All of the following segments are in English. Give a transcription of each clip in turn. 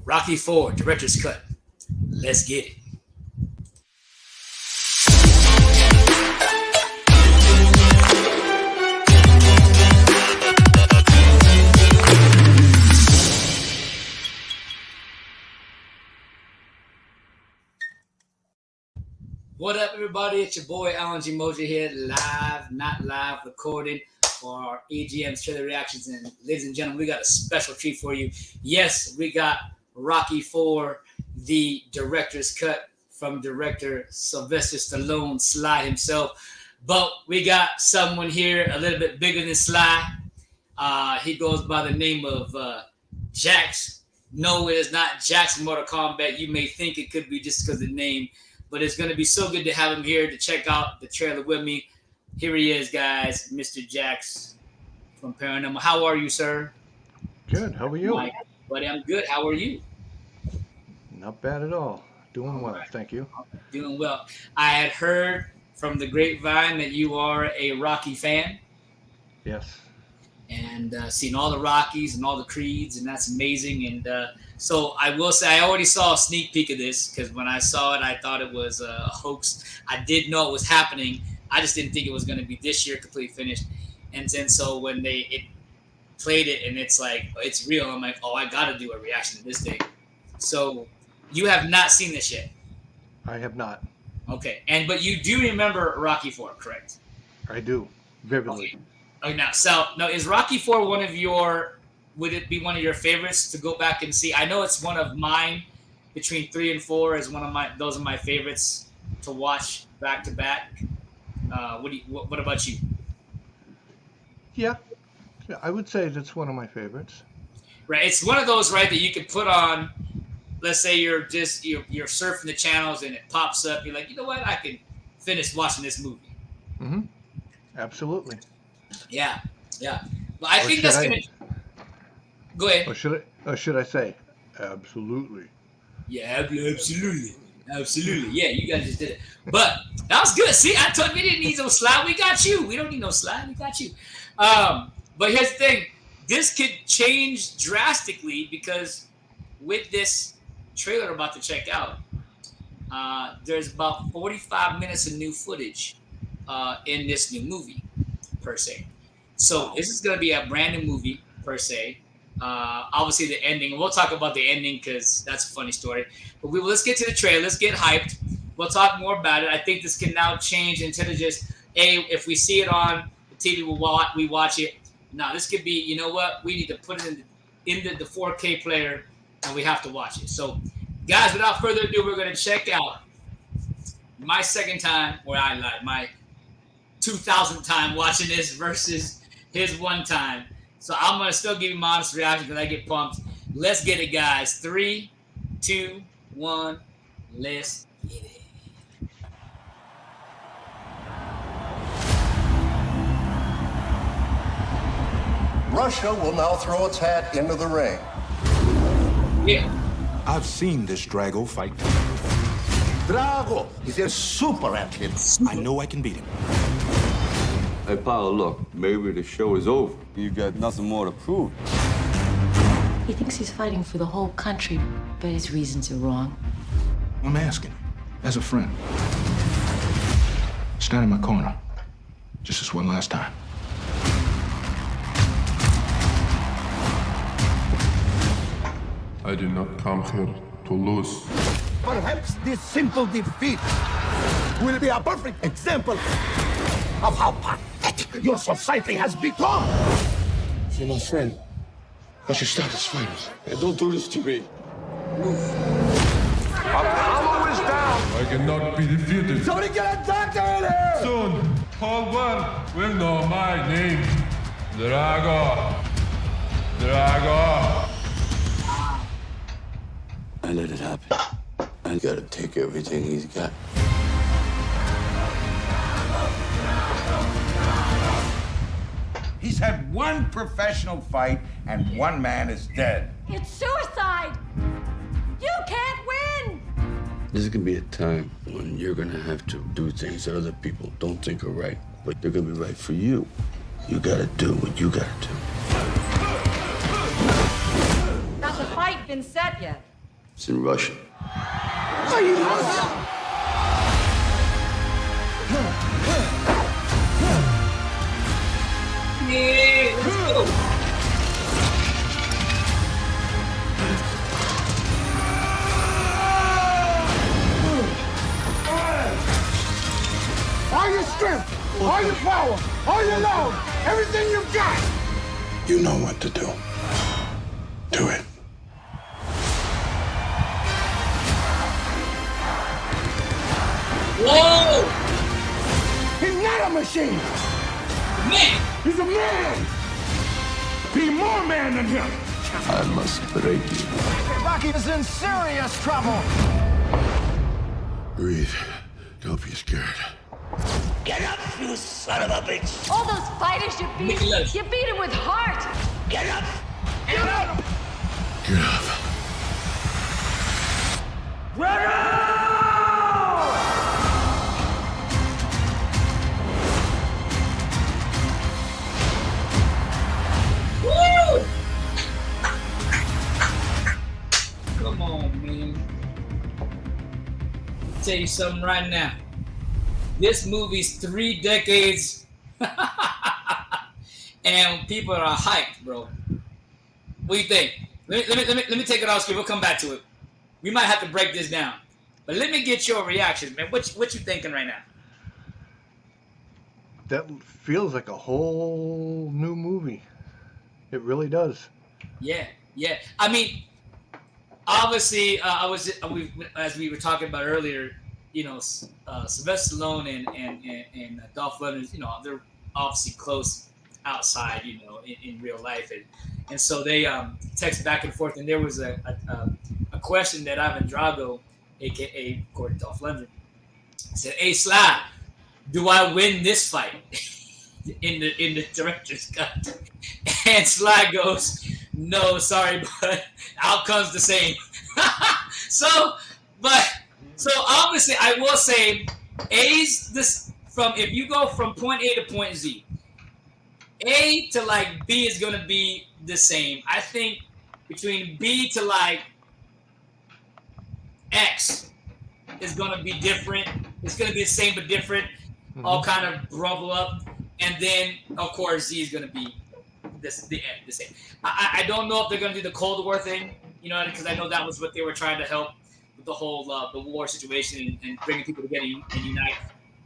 Rocky IV, director's cut. Let's get it. What up, everybody? It's your boy Alan G. Mojo here, live, not live, recording for our AGM's trailer reactions. And ladies and gentlemen, we got a special treat for you. Yes, we got Rocky IV, the director's cut from director Sylvester Stallone, Sly himself. But we got someone here a little bit bigger than Sly. He goes by the name of Jax. No, it is not Jax Mortal Kombat. You may think it could be just because of the name. But it's going to be so good to have him here to check out the trailer with me. Here he is, guys, Mr. Jax from Paranormal. How are you, sir? Good. How are you? Buddy, I'm good. How are you? Not bad at all. Doing well, thank you. Doing well. I had heard from the grapevine that you are a Rocky fan. Yes. And seen all the Rockies and all the Creeds, and that's amazing. And so I will say I already saw a sneak peek of this because when I saw it, I thought it was a hoax. I did know it was happening. I just didn't think it was going to be this year completely finished. And then so when it played it and it's like, it's real, I'm like, oh, I got to do a reaction to this thing. So you have not seen this yet? I have not. Okay. But you do remember Rocky IV, correct? I do, vividly. Okay. Now, is Rocky IV would it be one of your favorites to go back and see? I know it's one of mine between 3 and 4 is those are my favorites to watch back to back. What about you? Yeah, I would say that's one of my favorites. Right. It's one of those, right, that you could put on, let's say you're surfing the channels and it pops up. You're like, you know what? I can finish watching this movie. Mm-hmm. Absolutely. Yeah. Well, I think that's going to... Go ahead. Or should I say, absolutely. Yeah, absolutely. Yeah, you guys just did it. But that was good. See, I told you we didn't need no slide. We got you. We don't need no slide. We got you. But here's the thing. This could change drastically because with this trailer I'm about to check out, there's about 45 minutes of new footage in this new movie, per se. So this is going to be a brand new movie, per se. Obviously, the ending. We'll talk about the ending because that's a funny story. But let's get to the trailer. Let's get hyped. We'll talk more about it. I think this can now change instead of just, if we see it on the TV, we watch it. Now, this could be, you know what? We need to put it in the 4K player, and we have to watch it. So, guys, without further ado, we're going to check out my second time, or my 2,000th time watching this versus his one time. So I'm going to still give you my honest reaction because I get pumped. Let's get it, guys. 3, 2, 1. Let's get it. Russia will now throw its hat into the ring. Yeah. I've seen this Drago fight. Drago is a super athlete. I know I can beat him. Hey, Paolo, look, maybe the show is over. You got nothing more to prove. He thinks he's fighting for the whole country, but his reasons are wrong. I'm asking, as a friend, stand in my corner, just this one last time. I did not come here to lose. Perhaps this simple defeat will be a perfect example of how pathetic your society has become. You're my friend. I should stop this fight. Hey, don't do this to me. Apollo is down. I cannot be defeated. Somebody get a doctor in here. Soon, whole world will know my name. Drago. I let it happen. I gotta take everything he's got. He's had one professional fight, and one man is dead. It's suicide! You can't win! There's gonna be a time when you're gonna have to do things that other people don't think are right, but they're gonna be right for you. You gotta do what you gotta do. Has the fight been set yet? It's in Russian. Yeah, let's go. All your strength, all your power, all your love, everything you got. You know what to do. Do it. Whoa! He's not a machine. Man! He's a man. Be more man than him. I must break you. Rocky is in serious trouble. Breathe. Don't be scared. Get up, you son of a bitch. All those fighters you Mickey Mouse. beat them with heart. Get up. Get up. Get up. Woo! Come on, man. Tell you something right now. This movie's 3 decades, and people are hyped, bro. What do you think? Let me take it off screen. We'll come back to it. We might have to break this down, but let me get your reactions, man. What you thinking right now? That feels like a whole new movie. It really does. Yeah. I mean, obviously, as we were talking about earlier, you know, Sylvester Stallone and Dolph Lundgren, you know, they're obviously close outside, you know, in real life, and so they text back and forth. And there was a question that Ivan Drago, aka of course Dolph Lundgren, said, "Hey Sly, do I win this fight in the director's cut?" And Sly goes, "No, sorry, but outcome's the same." So obviously, I will say, if you go from point A to point Z, A to like B is going to be the same. I think between B to like X is going to be different. It's going to be the same but different. All kind of rumble up, and then of course Z is going to be the same. I don't know if they're going to do the Cold War thing, you know, because I know that was what they were trying to help with the whole the war situation and bringing people together and unite.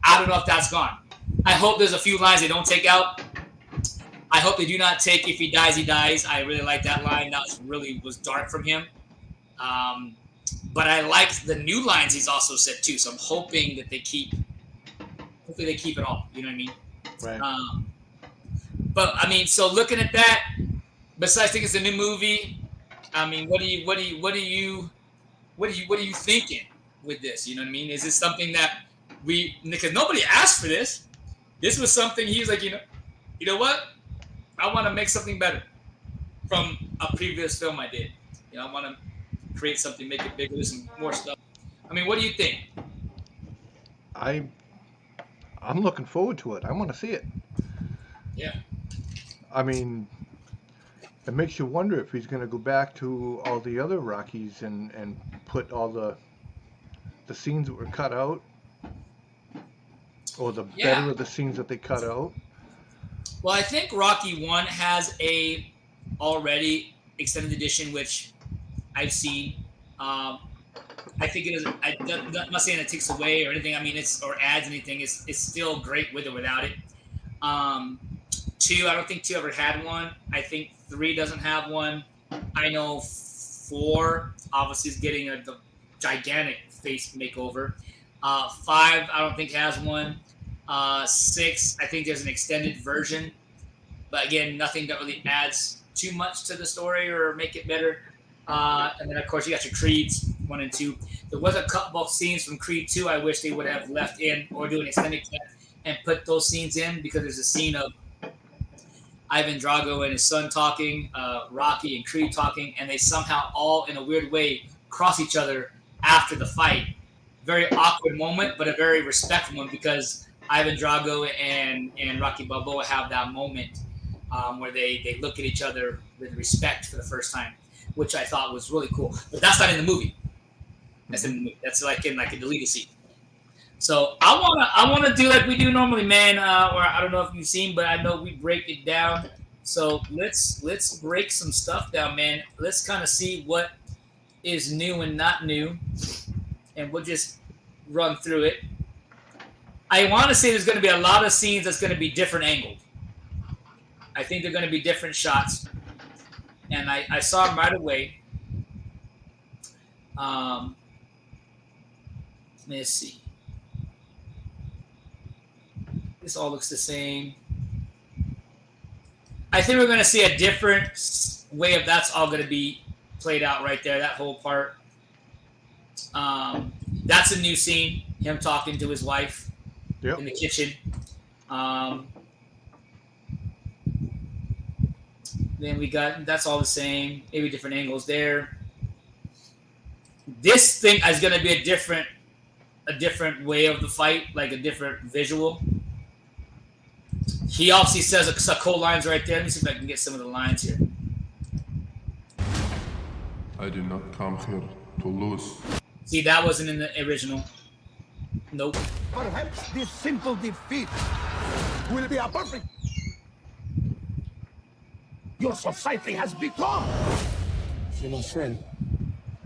I don't know if that's gone. I hope there's a few lines they don't take out. I hope they do not take "if he dies, he dies." I really like that line. That was dark from him. But I liked the new lines he's also said too. So I'm hoping that they keep it all. You know what I mean? Right. But I mean, so looking at that, besides thinking it's a new movie, I mean, what are you thinking with this? You know what I mean? Is this something that because nobody asked for this. This was something he was like, you know what? I want to make something better from a previous film I did. You know, I want to create something, make it bigger, some more stuff. I mean, what do you think? I'm looking forward to it. I want to see it. Yeah. I mean, it makes you wonder if he's going to go back to all the other Rockies and put all the scenes that were cut out, or the better of the scenes that they cut out. Well, I think Rocky 1 has a already extended edition, which I've seen. I think it is. I'm not saying it takes away or anything. I mean, or adds anything. It's still great with or without it. 2, I don't think 2 ever had one. I think 3 doesn't have one. I know 4 obviously is getting a gigantic face makeover. 5, I don't think has one. 6, I think there's an extended version, but again, nothing that really adds too much to the story or make it better. And then of course you got your Creeds 1 and 2. There was a couple of scenes from Creed 2 I wish they would have left in or do an extended cut and put those scenes in, because there's a scene of Ivan Drago and his son talking, Rocky and Creed talking, and they somehow all in a weird way cross each other after the fight. Very awkward moment, but a very respectful one, because Ivan Drago and Rocky Balboa have that moment where they look at each other with respect for the first time, which I thought was really cool. But that's not in the movie. That's like in like a deleted scene. So I wanna do like we do normally, man. Or I don't know if you've seen, but I know we break it down. So let's break some stuff down, man. Let's kind of see what is new and not new, and we'll just run through it. I want to say there's going to be a lot of scenes that's going to be different angled. I think they're going to be different shots, and I saw them right away. Let's see. This all looks the same. I think we're going to see a different way of that's all going to be played out right there. That whole part. That's a new scene. Him talking to his wife in the kitchen. Then we got that's all the same. Maybe different angles there. This thing is going to be a different way of the fight, like a different visual. He obviously says a couple lines right there. Let me see if I can get some of the lines here. I did not come here to lose. See, that wasn't in the original. Nope. Perhaps this simple defeat will be a perfect. Your society has become. You're my friend.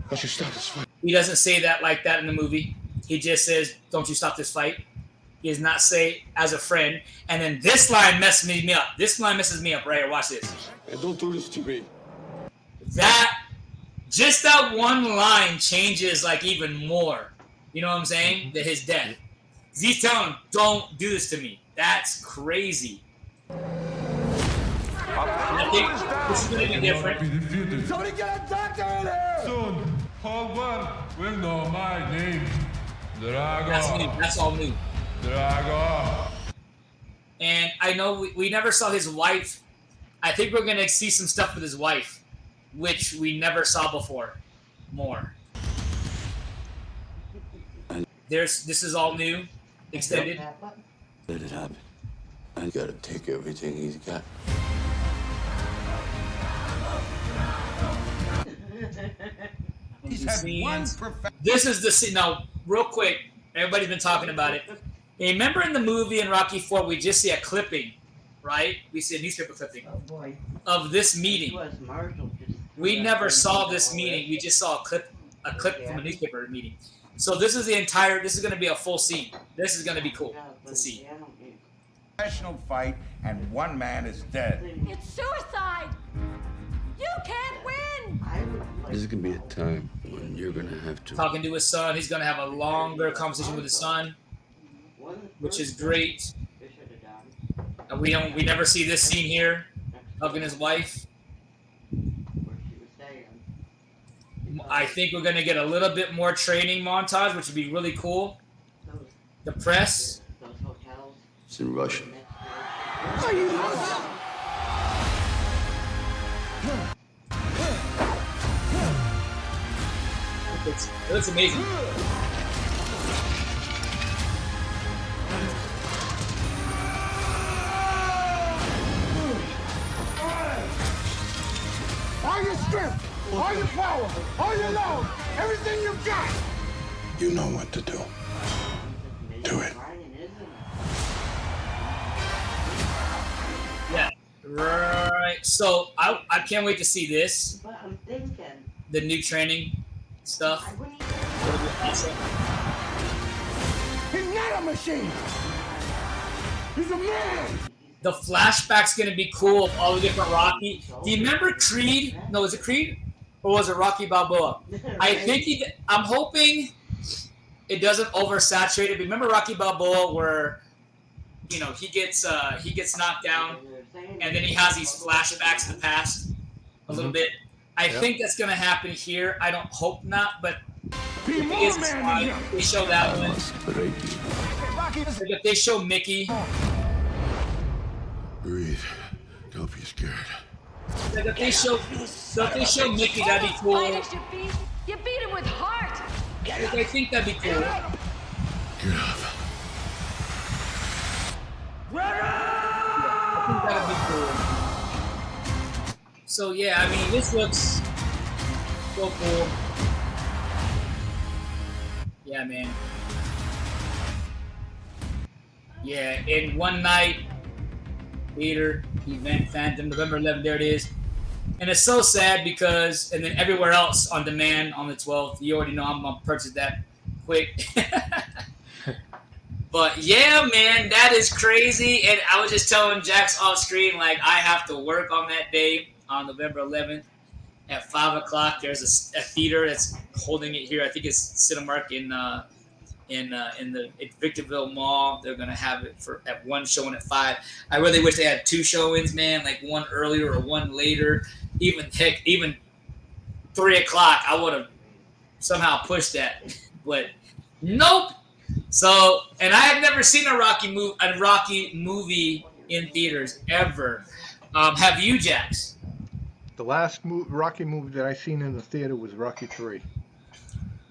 Don't you stop this fight. He doesn't say that like that in the movie. He just says, "Don't you stop this fight." He does not say as a friend. And then this line messes me up. This line messes me up right here. Watch this. Hey, don't do this to me. Just that one line changes like even more. You know what I'm saying? That his death. He's telling him, "Don't do this to me." That's crazy. I think this is going to be different. Somebody get a doctor in here! Soon, whole world will know my name. Drago. That's new. That's all new. Drago. And I know we never saw his wife. I think we're going to see some stuff with his wife, which we never saw before. More. This is all new, extended. Let it happen. I gotta take everything he's got. He's had one This is the scene. Now, real quick, everybody's been talking about it. Hey, remember in the movie in Rocky IV, we just see a clipping, right? We see a newspaper clipping of this meeting. We never saw this meeting. We just saw a clip from a newspaper meeting. So this is this is going to be a full scene. This is going to be cool to see. professional fight, and one man is dead. It's suicide! You can't win! This is gonna be a time when you're gonna have to. Talking to his son, he's going to have a longer conversation with his son, which is great. We never see this scene here, hugging his wife. I think we're going to get a little bit more training montage, which would be really cool. The press. It's in Russian. It looks amazing. All your strength, all your power, all your love, everything you've got. You know what to do. Do it. Yeah. Right. So I can't wait to see this. But I'm thinking. The new training stuff. It'll be awesome. He's not a machine. He's a man. The flashback's gonna be cool of all the different Rocky. Do you remember Creed? No, was it Creed? Or was it Rocky Balboa? I think I'm hoping it doesn't oversaturate it. Remember Rocky Balboa where he gets knocked down and then he has these flashbacks to the past a little bit. I think that's gonna happen here. I don't hope not, but if it is, it's fine. They show that one. Like if they show Mickey. Breathe. Don't be scared. Like if they show Mickey, that'd be cool. You beat him with heart. I think that'd be cool. Get up. I think that'd be cool. So yeah, I mean, this looks so cool. Yeah, man. Yeah, in one night, theater, event, Phantom, November 11th, there it is. And it's so sad because, and then everywhere else on demand on the 12th, you already know I'm going to purchase that quick. But yeah, man, that is crazy. And I was just telling Jax off screen, like, I have to work on that day on November 11th at 5 o'clock. There's a theater that's holding it here. I think it's Cinemark in the Victorville Mall. They're gonna have it at one showing at 5. I really wish they had 2 showings, man, like one earlier or one later. Even 3 o'clock, I would have somehow pushed that, but nope. So, and I have never seen a Rocky movie in theaters ever. Have you, Jax? The last Rocky movie that I seen in the theater was Rocky 3.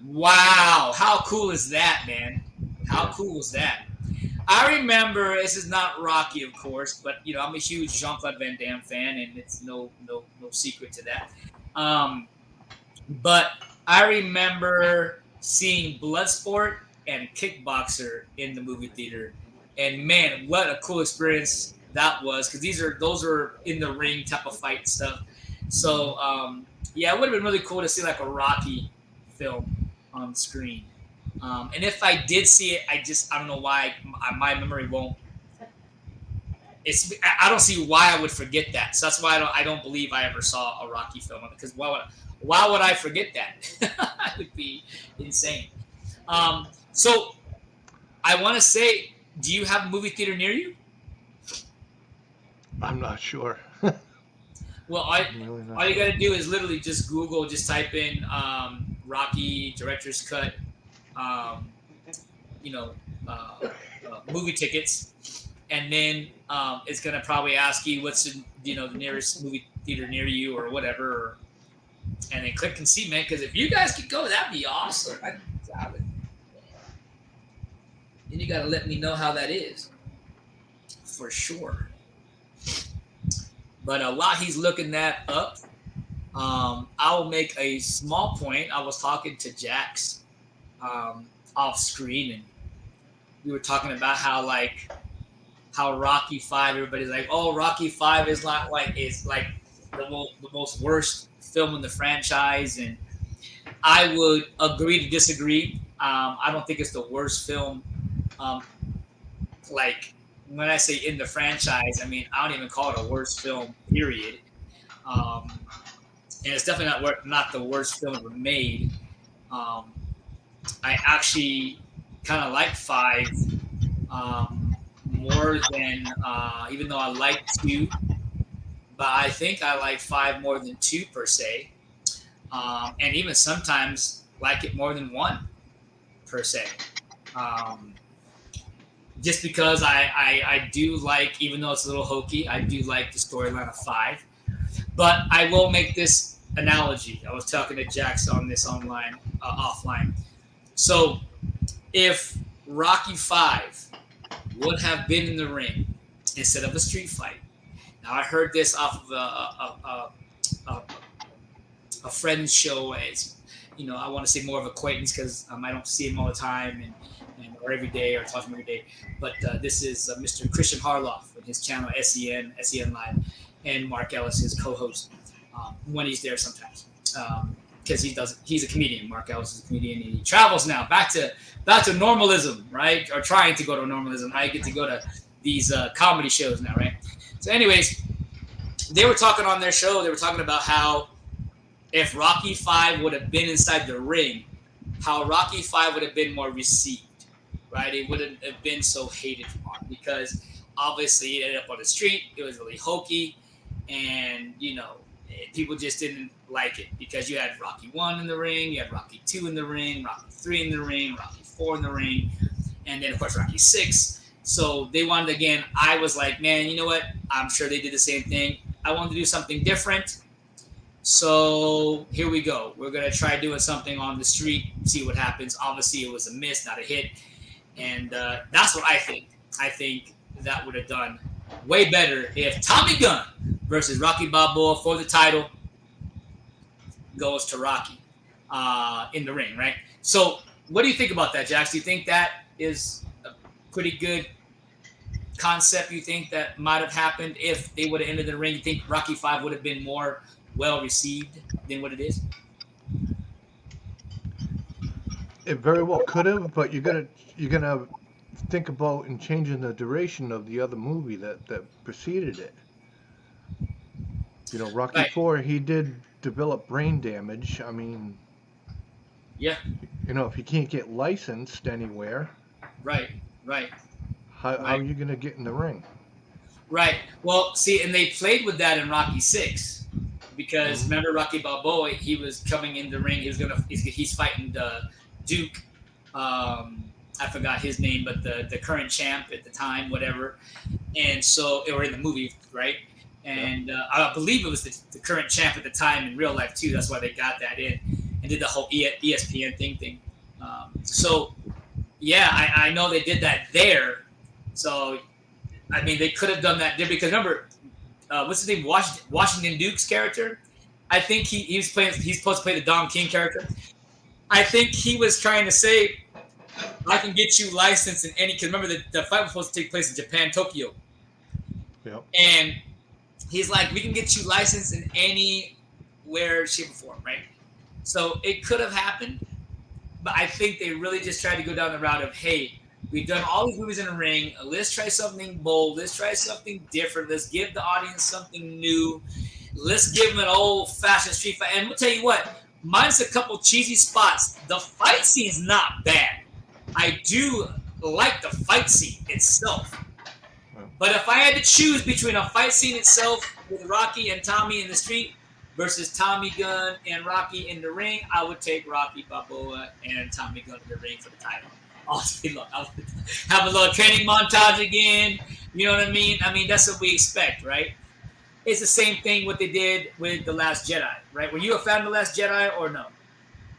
Wow, how cool is that, man? How cool is that? I remember, this is not Rocky, of course, but you know I'm a huge Jean-Claude Van Damme fan, and it's no secret to that. But I remember seeing Bloodsport and Kickboxer in the movie theater, and man, what a cool experience that was, because those are in the ring type of fight stuff. So yeah, it would have been really cool to see like a Rocky film on screen. And if I did see it, I don't know why my memory won't. I don't see why I would forget that. So that's why I don't believe I ever saw a Rocky film, because why would I forget that? It would be insane. So I want to say, do you have a movie theater near you? I'm not sure. Well, all you got to do is literally just Google, just type in Rocky Director's Cut, movie tickets, and then it's going to probably ask you what's the nearest movie theater near you or whatever, and then click and see, man, because if you guys could go, that'd be awesome. Then you got to let me know how that is, for sure. But while he's looking that up, I'll make a small point. I was talking to Jax off screen, and we were talking about how Rocky 5, everybody's like, oh, Rocky 5 is the most worst film in the franchise, and I would agree to disagree. I don't think it's the worst film. When I say in the franchise, I mean, I don't even call it a worst film, period. And it's definitely not the worst film ever made. I actually kind of like 5 more than, even though I like 2, but I think I like 5 more than 2 per se. And even sometimes like it more than 1 per se. Just because I do like, even though it's a little hokey, I do like the storyline of 5. But I will make this analogy. I was talking to Jax on this offline. So if Rocky 5 would have been in the ring instead of a street fight. Now I heard this off of a friend's show. It's, I want to say more of acquaintance because I don't see him all the time or every day or talk to him every day. But this is Mr. Christian Harloff with his channel SEN Live, and Mark Ellis, his co-host, when he's there sometimes. Because he's a comedian. Mark Ellis is a comedian, and he travels now back to normalism, right? Or trying to go to normalism. I get to go to these comedy shows now, right? So anyways, they were talking on their show, they were talking about how if Rocky 5 would have been inside the ring, how Rocky 5 would have been more received, right? It wouldn't have been so hated on, because obviously it ended up on the street. It was really hokey, and people just didn't like it because you had Rocky 1 in the ring, you had Rocky 2 in the ring, Rocky 3 in the ring, Rocky 4 in the ring, and then of course Rocky 6. So they wanted, again, I was like, man, you know what? I'm sure they did the same thing. I wanted to do something different. So here we go. We're going to try doing something on the street, see what happens. Obviously it was a miss, not a hit. And that's what I think. I think that would have done way better if Tommy Gunn versus Rocky Balboa for the title goes to Rocky in the ring, right? So What do you think about that, Jax? Do you think that is a pretty good concept? You think that might have happened if they would have ended the ring? You think Rocky V would have been more well received than what it is? It very well could have, but you're gonna think about and changing the duration of the other movie that preceded it. You know, Rocky Right. IV, he did develop brain damage. I mean, Yeah. you know, if he can't get licensed anywhere, Right. how are you gonna get in the ring? Right. Well, see, and they played with that in Rocky VI because remember Rocky Balboa, he was coming in the ring. He's fighting the Duke. I forgot his name, but the current champ at the time, whatever. And so, or in the movie, right? And I believe it was the current champ at the time in real life too. That's why they got that in and did the whole ESPN thing. So, yeah, I know they did that there. So, I mean, they could have done that there because remember, what's his name? Washington Duke's character. I think he's supposed to play the Don King character. I think he was trying to say, I can get you licensed in any. Because remember, the fight was supposed to take place in Japan, Tokyo. Yep. And he's like, we can get you licensed in anywhere, shape, or form, right? So it could have happened, but I think they really just tried to go down the route of, hey, we've done all these movies in the ring. Let's try something bold. Let's try something different. Let's give the audience something new. Let's give them an old-fashioned street fight. And we'll tell you what, minus a couple cheesy spots, the fight scene's not bad. I do like the fight scene itself. But if I had to choose between a fight scene itself with Rocky and Tommy in the street versus Tommy Gunn and Rocky in the ring, I would take Rocky Balboa and Tommy Gunn in the ring for the title. I'll have a little training montage again. You know what I mean? I mean, that's what we expect, right? It's the same thing what they did with The Last Jedi, right? Were you a fan of The Last Jedi or no?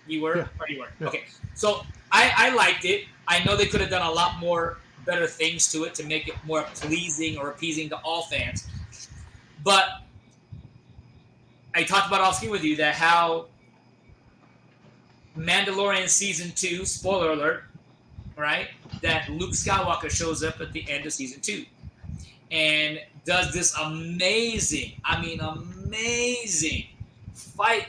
You were? Yeah. Or you weren't? Yeah. Okay. So I liked it. I know they could have done a lot more better things to it to make it more pleasing or appeasing to all fans. But I talked about off screen with you that how Mandalorian Season 2, spoiler alert, right, that Luke Skywalker shows up at the end of Season 2 and does this amazing fight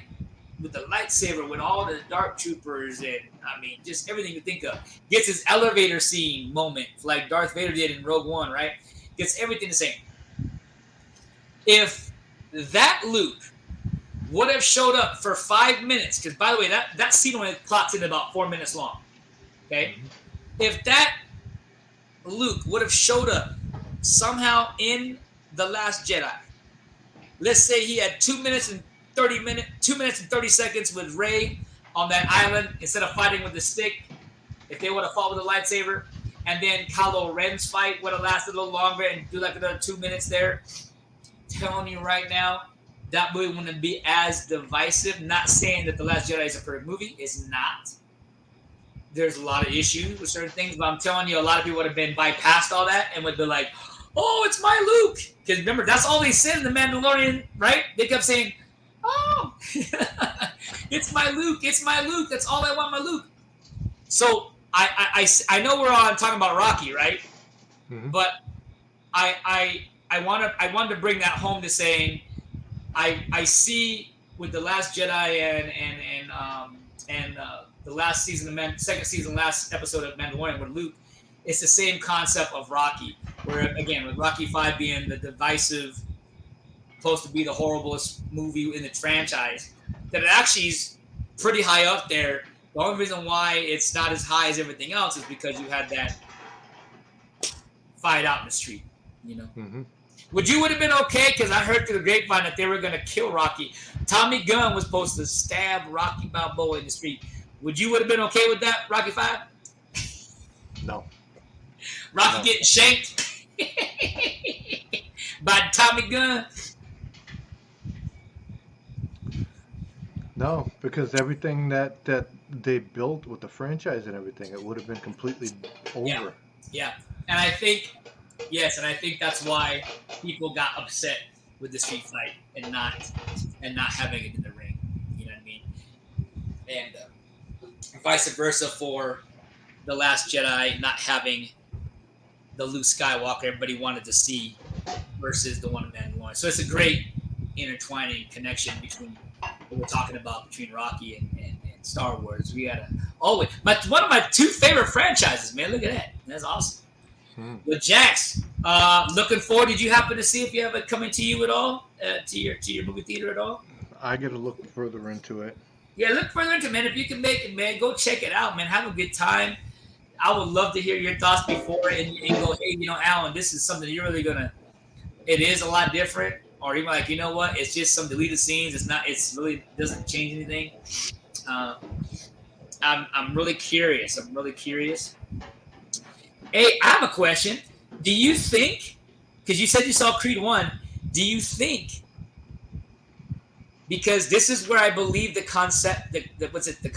with the lightsaber with all the dark troopers and, I mean, just everything you think of. Gets his elevator scene moment like Darth Vader did in Rogue One, right? Gets everything the same. If that Luke would have showed up for 5 minutes, because, by the way, that scene only clocks in about 4 minutes long, okay? If that Luke would have showed up somehow in The Last Jedi, let's say he had 2 minutes and 30 seconds with Rey on that island instead of fighting with the stick, if they would have fought with a lightsaber, and then Kylo Ren's fight would have lasted a little longer and do like another 2 minutes there. Telling you right now, that movie wouldn't be as divisive. Not saying that The Last Jedi is a perfect movie. It's not. There's a lot of issues with certain things, but I'm telling you, a lot of people would have been bypassed all that and would be like, oh, it's my Luke. Because remember, that's all they said in The Mandalorian, right? They kept saying, oh, it's my Luke. It's my Luke. That's all I want, my Luke. So I know we're on talking about Rocky, right? Mm-hmm. But I wanted to bring that home to saying I see with The Last Jedi and the last season of second season, last episode of Mandalorian with Luke, it's the same concept of Rocky, where again with Rocky V being the divisive, supposed to be the horriblest movie in the franchise, that it actually is pretty high up there. The only reason why it's not as high as everything else is because you had that fight out in the street, you know. Mm-hmm. Would have been okay? Because I heard through the grapevine that they were going to kill Rocky. Tommy Gunn was supposed to stab Rocky Balboa in the street. Would have been okay with that, Rocky V? No. Rocky getting shanked by Tommy Gunn? No, because everything that they built with the franchise and everything, it would have been completely over. Yeah. And I think that's why people got upset with the street fight and not having it in the ring. You know what I mean? And vice versa for The Last Jedi not having the Luke Skywalker everybody wanted to see versus the one in Mandalorian. So it's a great intertwining connection between what we're talking about between Rocky and Star Wars. We gotta always one of my two favorite franchises, man. Look at that. That's awesome. With Jax, looking forward. Did you happen to see if you have it coming to you at all, to your movie theater at all? I got to look further into it. Yeah, look further into it, man. If you can make it, man, go check it out, man. Have a good time. I would love to hear your thoughts before and go, hey, Alan, this is something you're really gonna. It is a lot different, or even like, you know what? It's just some deleted scenes. It's not. It's really doesn't change anything. I'm really curious. Hey, I have a question. Do you think? Because you said you saw Creed 1. Do you think? Because this is where I believe the concept. Is it the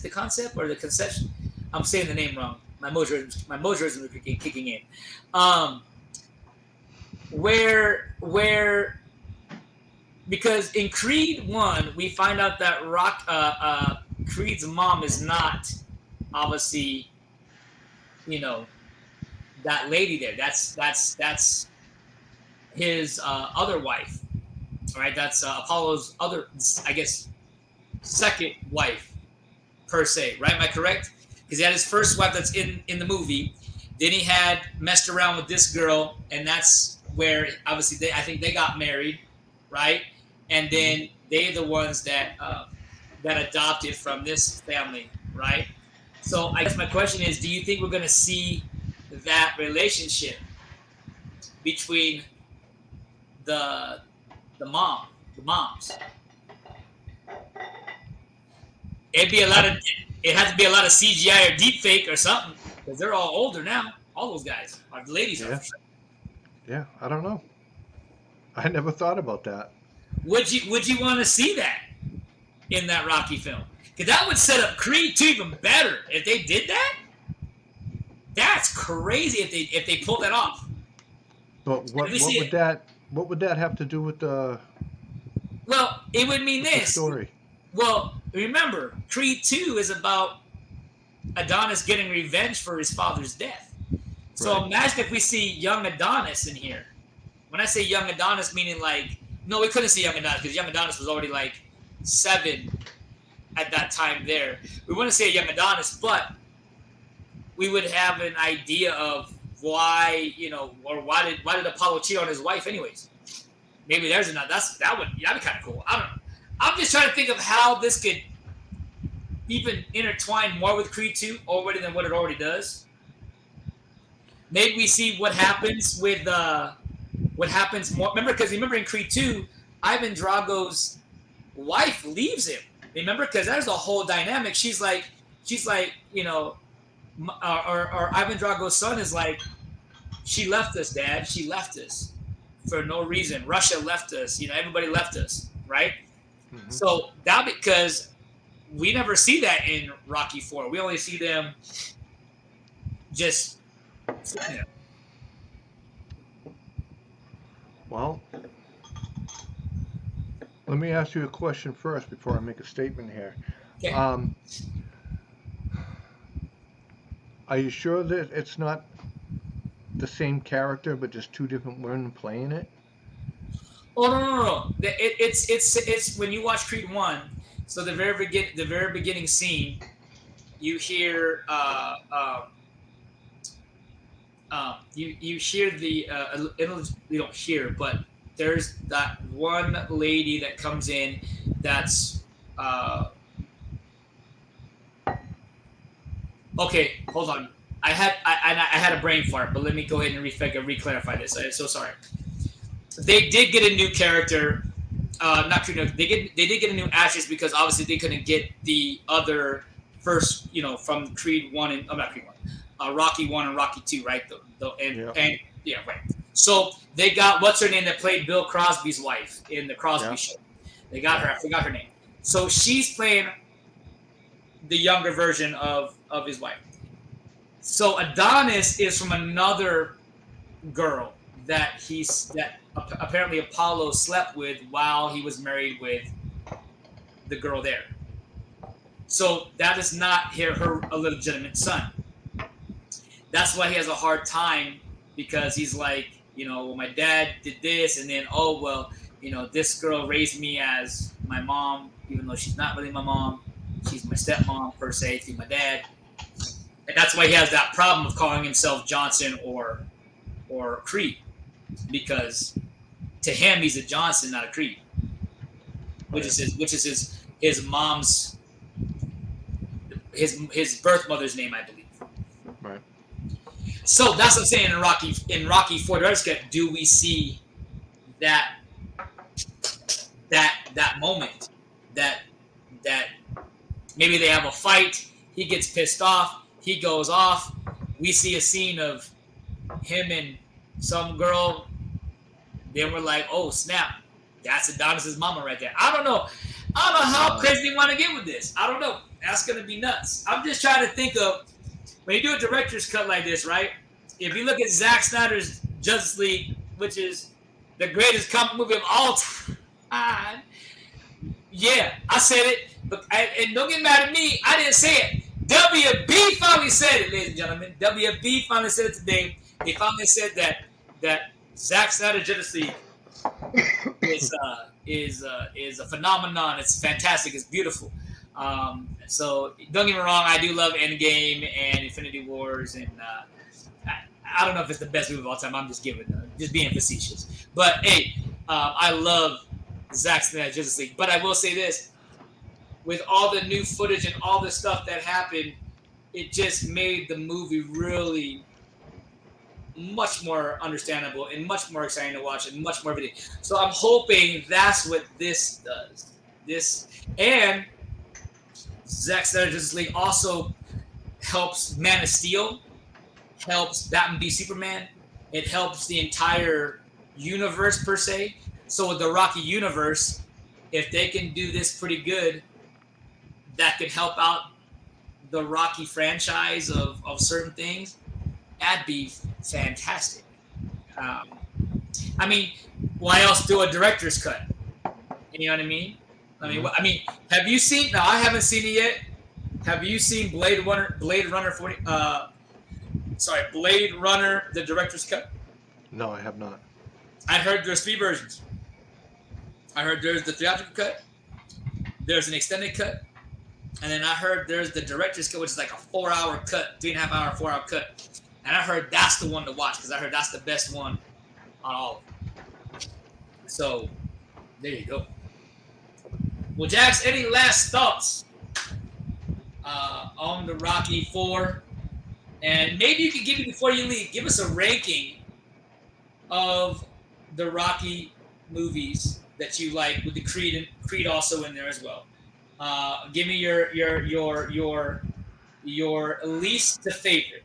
concept or the conception? I'm saying the name wrong. My mojorism is kicking in. Where because in Creed 1 we find out that Creed's mom is not obviously, that lady there. That's his other wife. All right, that's Apollo's other, I guess, second wife per se. Right? Am I correct? Because he had his first wife that's in the movie. Then he had messed around with this girl, and that's where obviously I think they got married, right? And then they're the ones that adopted from this family, right? So I guess my question is, do you think we're going to see that relationship between the moms? It has to be a lot of CGI or deep fake or something, because they're all older now. All those guys, or the ladies are. Yeah, I don't know. I never thought about that. Would you want to see that in that Rocky film? Because that would set up Creed 2 even better if they did that. That's crazy if they pull that off. But what would that have to do with the? Well, it would mean this story. Well, remember, Creed 2 is about Adonis getting revenge for his father's death. So imagine if we see young Adonis in here. When I say young Adonis, meaning like, no, we couldn't see young Adonis because young Adonis was already like 7 at that time there. We wouldn't say young Adonis, but we would have an idea of why, or why did Apollo cheat on his wife anyways? Maybe there's another. That'd be kind of cool. I don't know. I'm just trying to think of how this could even intertwine more with Creed 2 already than what it already does. Maybe we see what happens with what happens more. Remember in Creed 2, Ivan Drago's wife leaves him. Remember, because there's a whole dynamic. She's like, or Ivan Drago's son is like, she left us, Dad. She left us for no reason. Russia left us. Everybody left us, right? Mm-hmm. So that because we never see that in Rocky 4. We only see them just. Well, let me ask you a question first before I make a statement here. Okay. Are you sure that it's not the same character, but just two different women playing it? Oh no! It's when you watch Creed 1. So the very beginning scene, you hear you hear you don't hear, but there's that one lady that comes in that's okay, hold on. I had a brain fart, but let me go ahead and re-clarify this. I'm so sorry. They did get a new character, not Creed. They did get a new actress because obviously they couldn't get the other first, from Creed 1 and not Creed 1, Rocky 1 and Rocky 2, right? And right. So they got what's her name that played Bill Crosby's wife in the Crosby Show. They got her. I forgot her name. So she's playing the younger version of his wife. So Adonis is from another girl that apparently Apollo slept with while he was married with the girl there. So that is not her illegitimate son. That's why he has a hard time, because he's like, well, my dad did this, and then, oh, well, this girl raised me as my mom, even though she's not really my mom. She's my stepmom, per se, through my dad. And that's why he has that problem of calling himself Johnson or Creed, because to him, he's a Johnson, not a Creed, which is his mom's, his birth mother's name, I believe. Right. So that's what I'm saying. In Rocky 4, do we see that moment that maybe they have a fight, he gets pissed off, he goes off, we see a scene of him and some girl, then we're like, oh snap, that's Adonis's mama right there. I don't know how crazy they want to get with this. I don't know. That's gonna be nuts. I'm just trying to think of, when you do a director's cut like this, right? If you look at Zack Snyder's Justice League, which is the greatest comic movie of all time, yeah, I said it, and don't get mad at me, I didn't say it. WB finally said it, ladies and gentlemen. WB finally said it today. They finally said that Zack Snyder's Justice League is a phenomenon. It's fantastic. It's beautiful. So don't get me wrong, I do love Endgame and Infinity Wars, and I don't know if it's the best movie of all time. I'm just being facetious. But hey, I love Zack Snyder's Justice League. But I will say this: with all the new footage and all the stuff that happened, it just made the movie really much more understandable and much more exciting to watch and much more video. So I'm hoping that's what this does. And Zack Snyder's Justice League also helps Man of Steel, helps Batman v Superman. It helps the entire universe per se. So with the Rocky universe, if they can do this pretty good, that could help out the Rocky franchise of certain things. That'd be fantastic. I mean, why else do a director's cut? You know what I mean? Have you seen? No, I haven't seen it yet. Have you seen Blade Runner? Blade Runner the director's cut. No, I have not. I heard there's 3 versions. I heard there's the theatrical cut, there's an extended cut, and then I heard there's the director's cut, which is like a 4-hour cut, 3.5 hour, 4-hour cut. And I heard that's the one to watch, because I heard that's the best one on all of them. So there you go. Well, Jax, any last thoughts on the Rocky 4? And maybe you could give me, before you leave, give us a ranking of the Rocky movies that you like, with the Creed also in there as well. Give me your least to favorite.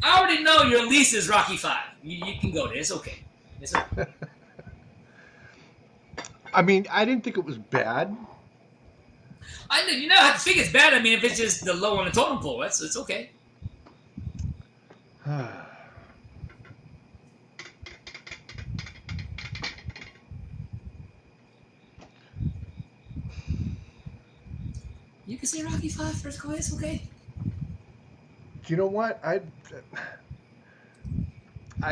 I already know your least is Rocky 5. You can go there. It's okay. It's okay. I mean, I didn't think it was bad. I know you don't have to think it's bad. I mean, if it's just the low on the totem pole, it's okay. You can say Rocky 5 first. Go ahead. It's okay. You know what? I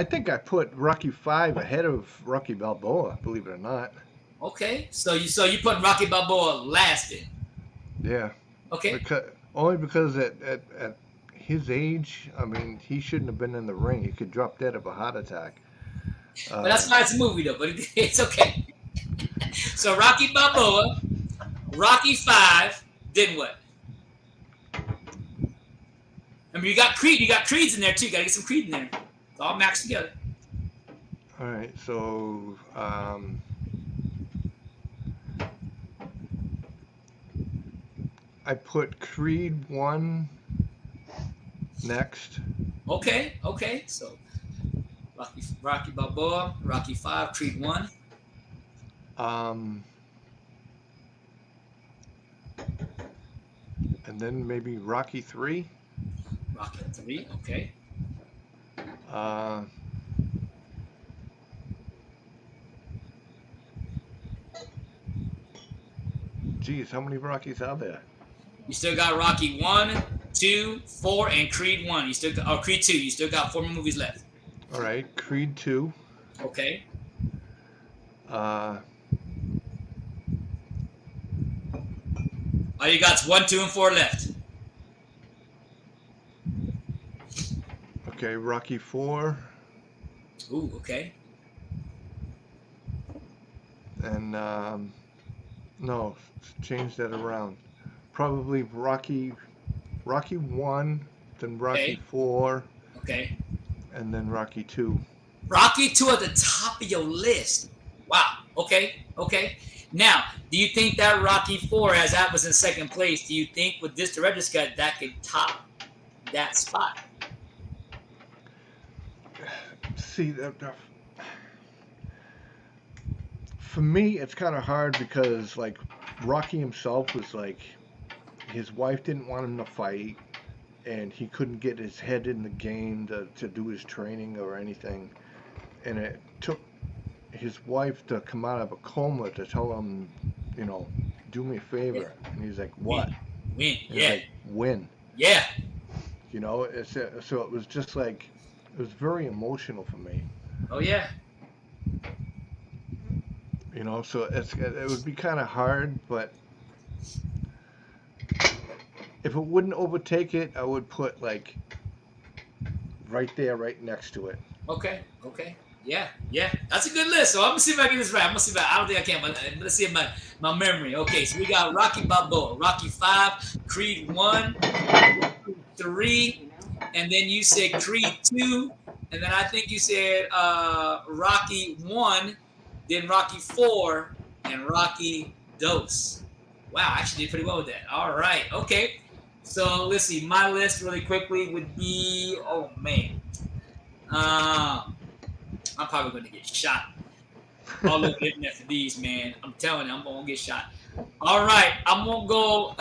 think I put Rocky 5 ahead of Rocky Balboa, believe it or not. Okay, so you put Rocky Balboa last in. Yeah. Okay. Only because at his age, I mean, he shouldn't have been in the ring. He could drop dead of a heart attack. But that's not his movie though. But it's okay. So Rocky Balboa, Rocky 5, then what? I mean, you got Creed. You got Creed's in there too. You gotta get some Creed in there. It's all maxed together. All right, so I put Creed 1 next. Okay. So Rocky Balboa, Rocky 5, Creed 1. And then maybe Rocky 3. Rocky 3, okay. geez, how many Rockies are there? You still got Rocky 1, 2, 4, and Creed 1. You still got, Creed 2. You still got 4 more movies left. All right, Creed 2. Okay. Uh, All you got's 1, 2, and 4 left. okay, Rocky 4. Ooh, okay. And no, change that around. Probably Rocky 1, then Rocky Okay. 4, Okay. and then Rocky 2. Rocky 2 at the top of your list. Wow. Okay. Okay. Now, do you think that Rocky 4, as that was in second place, do you think with this director's cut that could top that spot? See, for me, it's kind of hard because, like, Rocky himself was like, his wife didn't want him to fight, and he couldn't get his head in the game to do his training or anything. And it took his wife to come out of a coma to tell him, you know, do me a favor. And he's like, what? Win. And Yeah. like, win. Yeah. You know, so it was just like, it was very emotional for me. Oh, yeah. You know, so it would be kind of hard, but if it wouldn't overtake it, I would put like right there, right next to it. Okay. Okay. Yeah. Yeah. That's a good list. So I'm gonna see if I get this right. I'm gonna see if I don't think I can, but let's see if my memory. Okay. So we got Rocky Balboa, Rocky 5, Creed 1, 3, and then you said Creed 2, and then I think you said Rocky 1, then Rocky 4, and Rocky Dos. Wow, I actually did pretty well with that. All right, okay. So let's see. My list really quickly would be, oh man, I'm probably going to get shot all over the internet for these, man. I'm telling you, I'm going to get shot. All right, I'm going to go.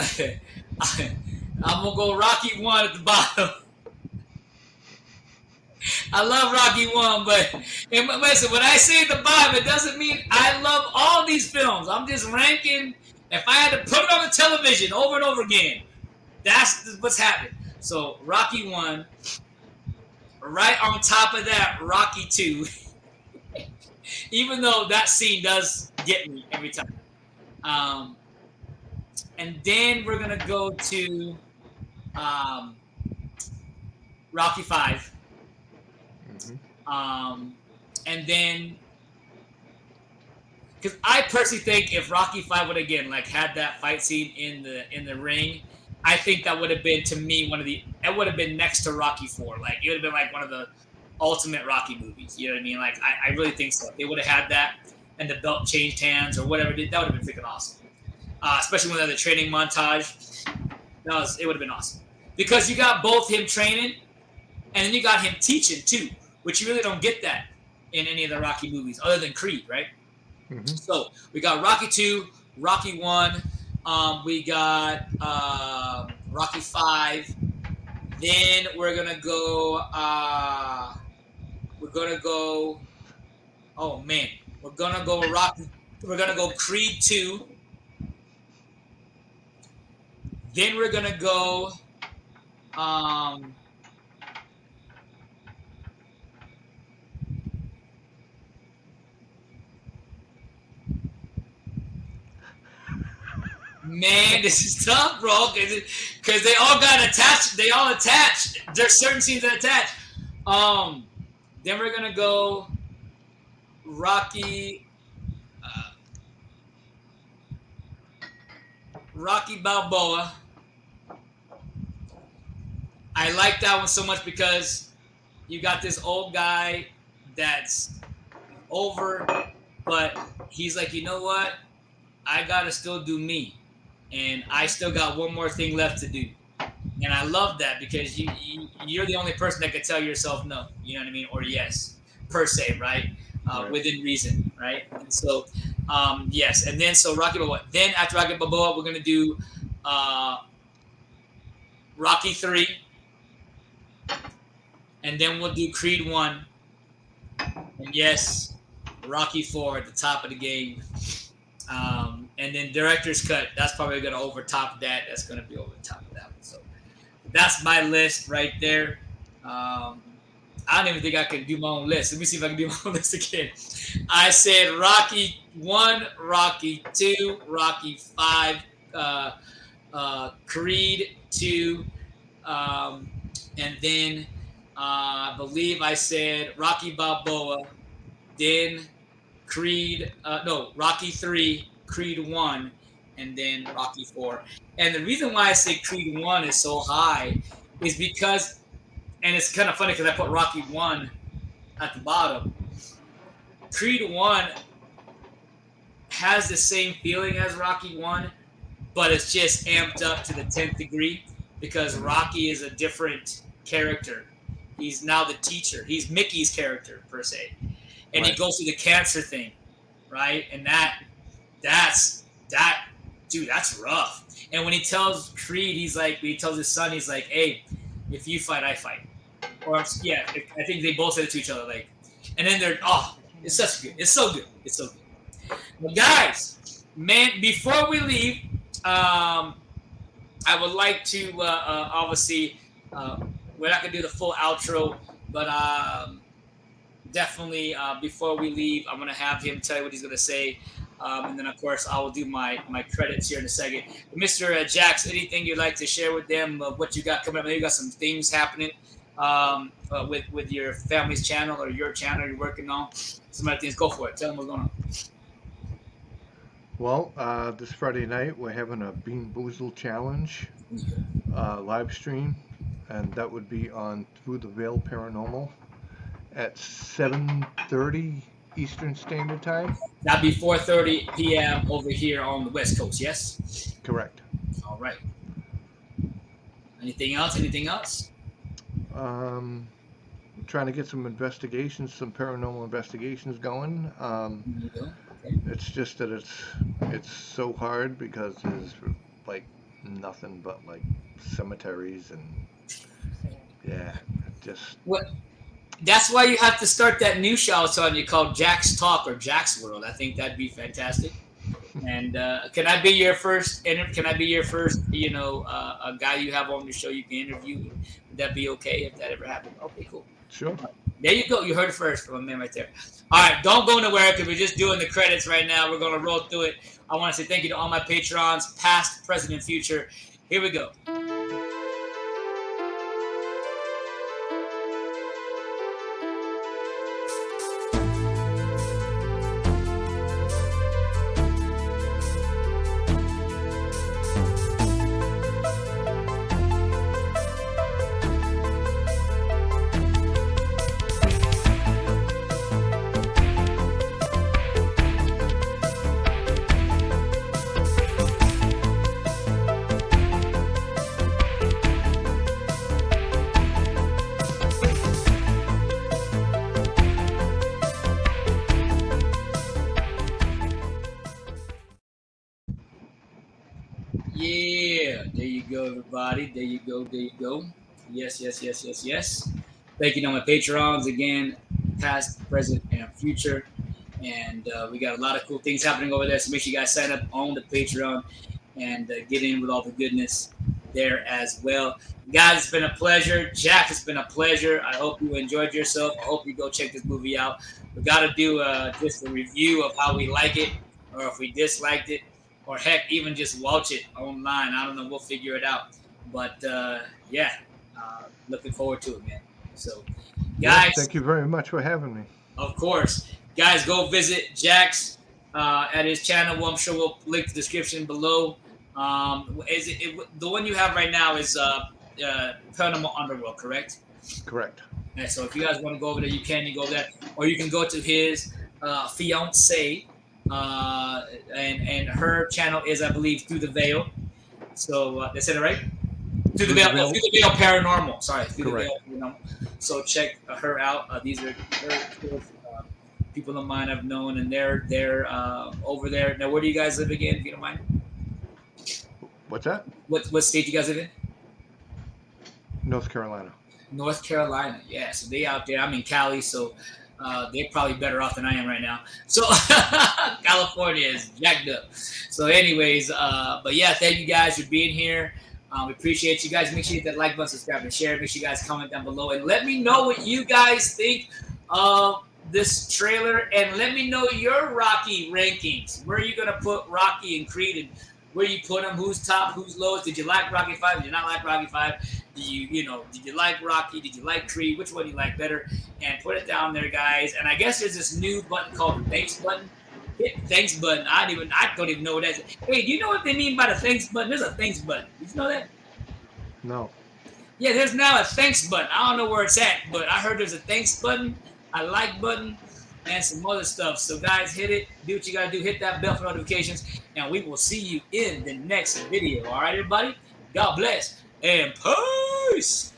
I'm going to go Rocky 1 at the bottom. I love Rocky 1, but listen, when I say at the bottom, it doesn't mean I love all these films. I'm just ranking. If I had to put it on the television over and over again, that's what's happening. So Rocky 1, right on top of that, Rocky 2. Even though that scene does get me every time. And then we're gonna go to Rocky 5. And then, because I personally think if Rocky 5 would again like had that fight scene in the ring, I think that would have been, to me, it would have been next to Rocky 4. Like it would have been like one of the ultimate Rocky movies. You know what I mean? Like I really think so. If they would have had that and the belt changed hands or whatever, that would have been freaking awesome. Especially when they had the training montage. It would have been awesome. Because you got both him training and then you got him teaching too, which you really don't get that in any of the Rocky movies other than Creed, right? Mm-hmm. So we got Rocky 2, Rocky 1, we got Rocky 5. Then we're gonna go. Oh man, we're gonna go Rocky. We're gonna go Creed 2. Then we're gonna go. Man, this is tough, bro, because they all got attached. They all attached. There's certain scenes that attach. Then we're gonna go Rocky Balboa. I like that one so much because you got this old guy that's over, but he's like, you know what? I gotta still do me. And I still got one more thing left to do. And I love that because you're the only person that can tell yourself no. You know what I mean? Or yes, per se, right? Right. Within reason, right? And so, yes. And then, so Rocky Balboa. Then after Rocky Balboa, we're going to do Rocky 3. And then we'll do Creed 1. And yes, Rocky 4 at the top of the game. and then director's cut. That's probably gonna overtop that. That's gonna be over the top of that one. So that's my list right there. I don't even think I can do my own list. Let me see if I can do my own list again. I said Rocky 1, Rocky 2, Rocky 5, Creed 2, and then I believe I said Rocky Balboa, then Creed, Rocky 3, Creed 1, and then Rocky 4. And the reason why I say Creed 1 is so high is because, and it's kind of funny because I put Rocky 1 at the bottom. Creed 1 has the same feeling as Rocky 1, but it's just amped up to the 10th degree because Rocky is a different character. He's now the teacher. He's Mickey's character, per se. And he goes through the cancer thing, right? And that's rough. And when he tells Creed, when he tells his son, he's like, hey, if you fight, I fight. Or, yeah, I think they both said it to each other. Like, and then it's such good. It's so good. It's so good. But guys, man, before we leave, I would like to, obviously, we're not going to do the full outro, but definitely before we leave, I'm going to have him tell you what he's going to say. And then, of course, I will do my credits here in a second. Mr. Jax, anything you'd like to share with them of what you got coming up? Maybe you got some things happening with your family's channel or your channel you're working on. Some other things. Go for it. Tell them what's going on. Well, this Friday night, we're having a Bean Boozle Challenge live stream, and that would be on Through the Veil Paranormal at 7:30 Eastern Standard Time. That'd be 4:30 p.m. over here on the West Coast, yes? Correct. All right. Anything else? Anything else? Trying to get some paranormal investigations going. It's just that it's so hard because there's like nothing but like cemeteries and What? That's why you have to start that new show on you called Jack's Talk or Jack's World. I think that'd be fantastic. And can I be your first? Can I be your first? A guy you have on your show you can interview. Would that be okay if that ever happened? Okay, cool. Sure. There you go. You heard it first from a man right there. All right, don't go nowhere because we're just doing the credits right now. We're going to roll through it. I want to say thank you to all my patrons, past, present, and future. Here we go. Yeah, there you go, everybody. There you go. There you go. Yes. Thank you to my patrons again, past, present, and future. And we got a lot of cool things happening over there. So make sure you guys sign up on the Patreon and get in with all the goodness there as well. Guys, it's been a pleasure. Jack, it's been a pleasure. I hope you enjoyed yourself. I hope you go check this movie out. We got to do just a review of how we like it or if we disliked it. Or heck, even just watch it online. I don't know. We'll figure it out. But looking forward to it, man. So, guys, thank you very much for having me. Of course, guys, go visit Jax at his channel. Well, I'm sure we'll link the description below. The one you have right now is Paranormal Underworld, correct? Correct. Yeah, so if you guys want to go over there, you can go there, or you can go to his fiance. And her channel is, I believe, Through the Veil. So they said it right? Through the Veil Paranormal. Sorry, Through Correct. the Veil Paranormal. So check her out. These are people of mine I've known, and they're over there. Now, where do you guys live again, if you don't mind? What's that? What state do you guys live in? North Carolina. North Carolina, yeah. So they out there. I'm in Cali, so They're probably better off than I am right now. So California is jacked up. So, anyways, but yeah, thank you guys for being here. We appreciate you guys. Make sure you hit that like button, subscribe, and share. Make sure you guys comment down below and let me know what you guys think of this trailer, and let me know your Rocky rankings. Where are you gonna put Rocky and Creed, and where you put them? Who's top? Who's lowest? Did you like Rocky 5? Did you not like Rocky 5? Did you like Rocky? Did you like Creed? Which one do you like better? And put it down there, guys. And I guess there's this new button called the thanks button. Hit the thanks button. I don't even know what that is. Hey, do you know what they mean by the thanks button? There's a thanks button. Did you know that? No. Yeah, there's now a thanks button. I don't know where it's at, but I heard there's a thanks button, a like button, and some other stuff. So, guys, hit it. Do what you got to do. Hit that bell for notifications, and we will see you in the next video. All right, everybody? God bless, and peace.